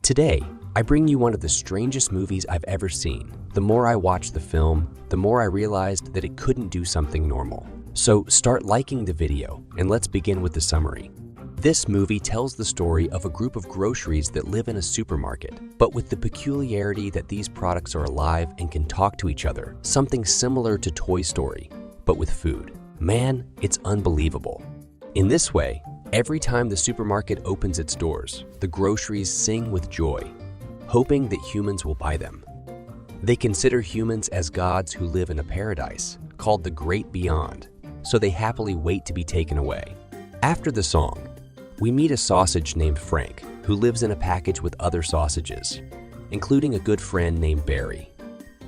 Today, I bring you one of the strangest movies I've ever seen. The more I watched the film, the more I realized that it couldn't do something normal. So start liking the video, and let's begin with the summary. This movie tells the story of a group of groceries that live in a supermarket, but with the peculiarity that these products are alive and can talk to each other, something similar to Toy Story, but with food. Man, it's unbelievable. In this way, every time the supermarket opens its doors, the groceries sing with joy, hoping that humans will buy them. They consider humans as gods who live in a paradise called the Great Beyond, so they happily wait to be taken away. After the song, we meet a sausage named Frank who lives in a package with other sausages, including a good friend named Barry.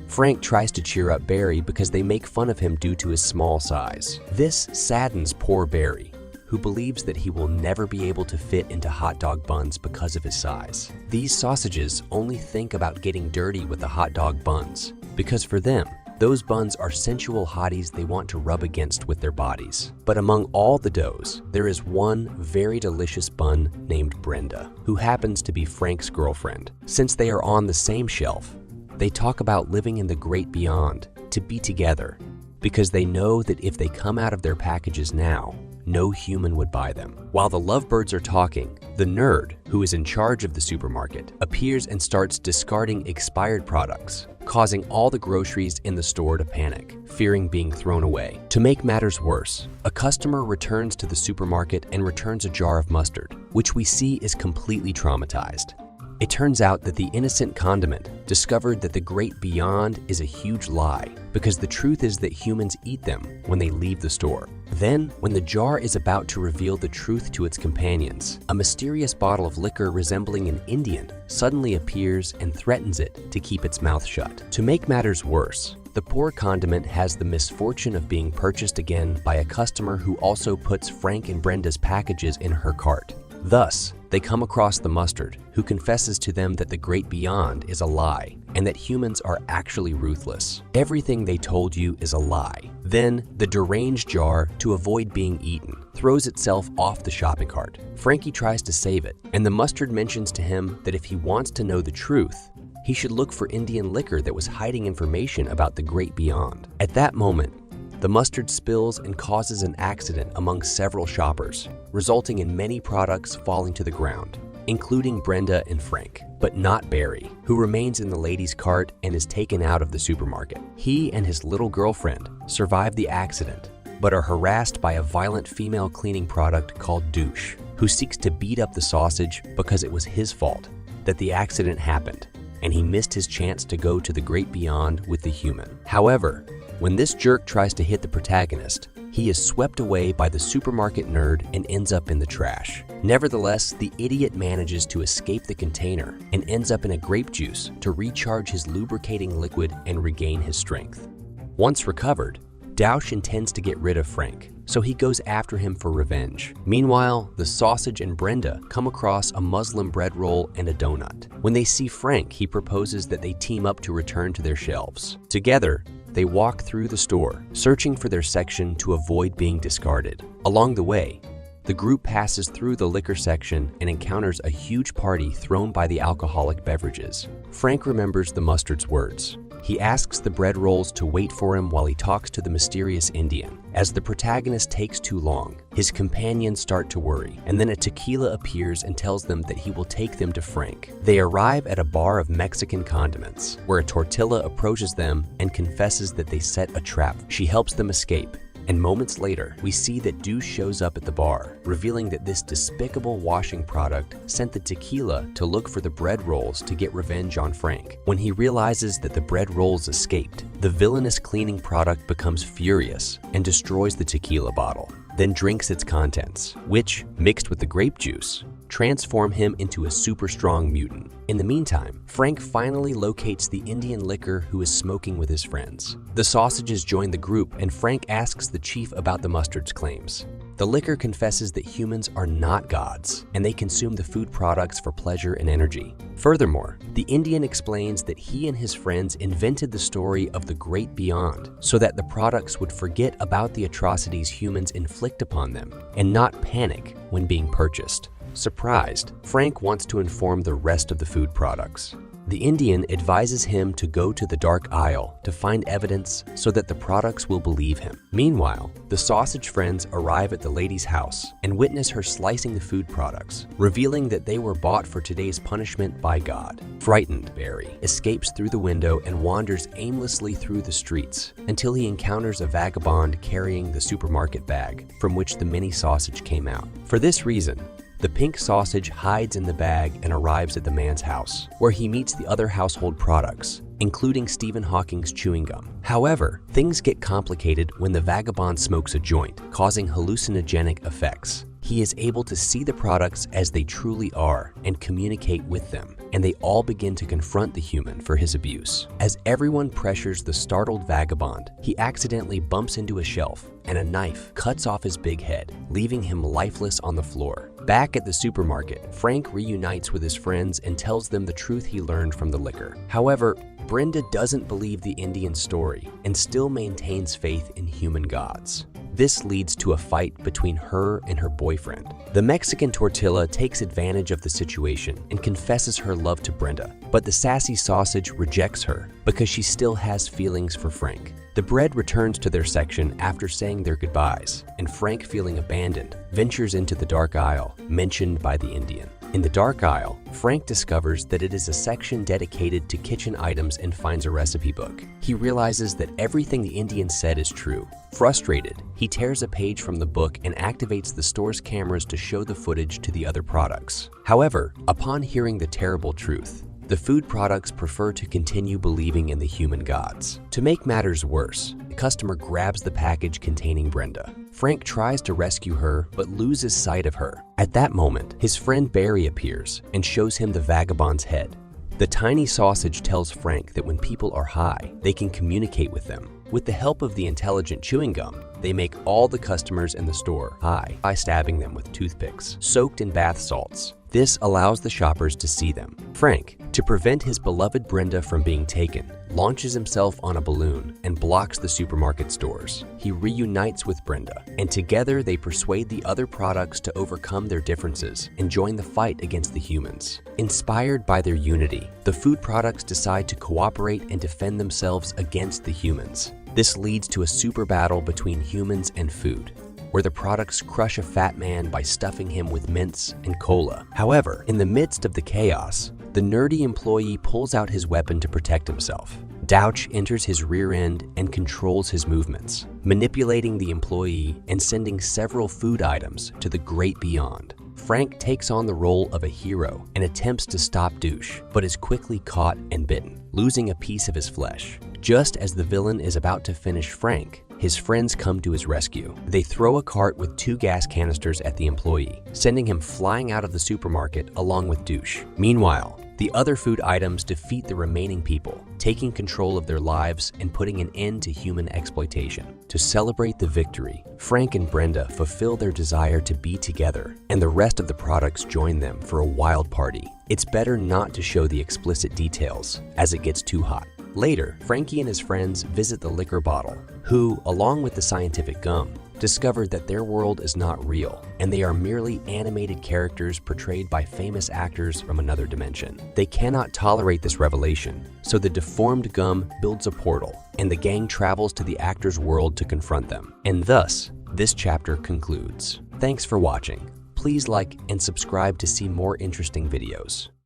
Frank tries to cheer up Barry because they make fun of him due to his small size. This saddens poor Barry, who believes that he will never be able to fit into hot dog buns because of his size. These sausages only think about getting dirty with the hot dog buns, because for them, those buns are sensual hotties they want to rub against with their bodies. But among all the doughs, there is one very delicious bun named Brenda, who happens to be Frank's girlfriend. Since they are on the same shelf, they talk about living in the Great Beyond, to be together, because they know that if they come out of their packages now, no human would buy them. While the lovebirds are talking, the nerd, who is in charge of the supermarket, appears and starts discarding expired products, causing all the groceries in the store to panic, fearing being thrown away. To make matters worse, a customer returns to the supermarket and returns a jar of mustard, which we see is completely traumatized. It turns out that the innocent condiment discovered that the Great Beyond is a huge lie, because the truth is that humans eat them when they leave the store. Then, when the jar is about to reveal the truth to its companions, a mysterious bottle of liquor resembling an Indian suddenly appears and threatens it to keep its mouth shut. To make matters worse, the poor condiment has the misfortune of being purchased again by a customer who also puts Frank and Brenda's packages in her cart. Thus, they come across the mustard, who confesses to them that the Great Beyond is a lie and that humans are actually ruthless. Everything they told you is a lie. Then, the deranged jar, to avoid being eaten, throws itself off the shopping cart. Frankie tries to save it, and the mustard mentions to him that if he wants to know the truth, he should look for Indian liquor that was hiding information about the Great Beyond. At that moment, the mustard spills and causes an accident among several shoppers, resulting in many products falling to the ground, including Brenda and Frank, but not Barry, who remains in the lady's cart and is taken out of the supermarket. He and his little girlfriend survive the accident, but are harassed by a violent female cleaning product called Douche, who seeks to beat up the sausage because it was his fault that the accident happened, and he missed his chance to go to the Great Beyond with the human. However, when this jerk tries to hit the protagonist, he is swept away by the supermarket nerd and ends up in the trash. Nevertheless, the idiot manages to escape the container and ends up in a grape juice to recharge his lubricating liquid and regain his strength. Once recovered, Douche intends to get rid of Frank, so he goes after him for revenge. Meanwhile, the sausage and Brenda come across a Muslim bread roll and a donut. When they see Frank, he proposes that they team up to return to their shelves. Together, they walk through the store, searching for their section to avoid being discarded. Along the way, the group passes through the liquor section and encounters a huge party thrown by the alcoholic beverages. Frank remembers the mustard's words. He asks the bread rolls to wait for him while he talks to the mysterious Indian. As the protagonist takes too long, his companions start to worry, and then a tequila appears and tells them that he will take them to Frank. They arrive at a bar of Mexican condiments, where a tortilla approaches them and confesses that they set a trap. She helps them escape, and moments later, we see that Douche shows up at the bar, revealing that this despicable washing product sent the tequila to look for the bread rolls to get revenge on Frank. When he realizes that the bread rolls escaped, the villainous cleaning product becomes furious and destroys the tequila bottle, then drinks its contents, which, mixed with the grape juice, transform him into a super strong mutant. In the meantime, Frank finally locates the Indian liquor who is smoking with his friends. The sausages join the group, and Frank asks the chief about the mustard's claims. The liquor confesses that humans are not gods, and they consume the food products for pleasure and energy. Furthermore, the Indian explains that he and his friends invented the story of the Great Beyond so that the products would forget about the atrocities humans inflict upon them and not panic when being purchased. Surprised, Frank wants to inform the rest of the food products. The Indian advises him to go to the dark aisle to find evidence so that the products will believe him. Meanwhile, the sausage friends arrive at the lady's house and witness her slicing the food products, revealing that they were bought for today's punishment by God. Frightened, Barry escapes through the window and wanders aimlessly through the streets until he encounters a vagabond carrying the supermarket bag from which the mini sausage came out. For this reason, the pink sausage hides in the bag and arrives at the man's house, where he meets the other household products, including Stephen Hawking's chewing gum. However, things get complicated when the vagabond smokes a joint, causing hallucinogenic effects. He is able to see the products as they truly are and communicate with them, and they all begin to confront the human for his abuse. As everyone pressures the startled vagabond, he accidentally bumps into a shelf, and a knife cuts off his big head, leaving him lifeless on the floor. Back at the supermarket, Frank reunites with his friends and tells them the truth he learned from the liquor. However, Brenda doesn't believe the Indian's story and still maintains faith in human gods. This leads to a fight between her and her boyfriend. The Mexican tortilla takes advantage of the situation and confesses her love to Brenda, but the sassy sausage rejects her because she still has feelings for Frank. The bread returns to their section after saying their goodbyes, and Frank, feeling abandoned, ventures into the dark aisle mentioned by the Indian. In the dark aisle, Frank discovers that it is a section dedicated to kitchen items and finds a recipe book. He realizes that everything the Indian said is true. Frustrated, he tears a page from the book and activates the store's cameras to show the footage to the other products. However, upon hearing the terrible truth, the food products prefer to continue believing in the human gods. To make matters worse, a customer grabs the package containing Brenda. Frank tries to rescue her but loses sight of her. At that moment, his friend Barry appears and shows him the vagabond's head. The tiny sausage tells Frank that when people are high, they can communicate with them. With the help of the intelligent chewing gum, they make all the customers in the store high by stabbing them with toothpicks soaked in bath salts. This allows the shoppers to see them. Frank, to prevent his beloved Brenda from being taken, launches himself on a balloon and blocks the supermarket stores. He reunites with Brenda, and together they persuade the other products to overcome their differences and join the fight against the humans. Inspired by their unity, the food products decide to cooperate and defend themselves against the humans. This leads to a super battle between humans and food, where the products crush a fat man by stuffing him with mints and cola. However, in the midst of the chaos, the nerdy employee pulls out his weapon to protect himself. Douch enters his rear end and controls his movements, manipulating the employee and sending several food items to the great beyond. Frank takes on the role of a hero and attempts to stop Douche, but is quickly caught and bitten, losing a piece of his flesh. Just as the villain is about to finish Frank, his friends come to his rescue. They throw a cart with 2 gas canisters at the employee, sending him flying out of the supermarket along with Douche. Meanwhile, the other food items defeat the remaining people, taking control of their lives and putting an end to human exploitation. To celebrate the victory, Frank and Brenda fulfill their desire to be together, and the rest of the products join them for a wild party. It's better not to show the explicit details, as it gets too hot. Later, Frankie and his friends visit the liquor bottle, who, along with the scientific gum, discovered that their world is not real, and they are merely animated characters portrayed by famous actors from another dimension. They cannot tolerate this revelation, so the deformed gum builds a portal, and the gang travels to the actors' world to confront them. And thus, this chapter concludes. Thanks for watching. Please like and subscribe to see more interesting videos.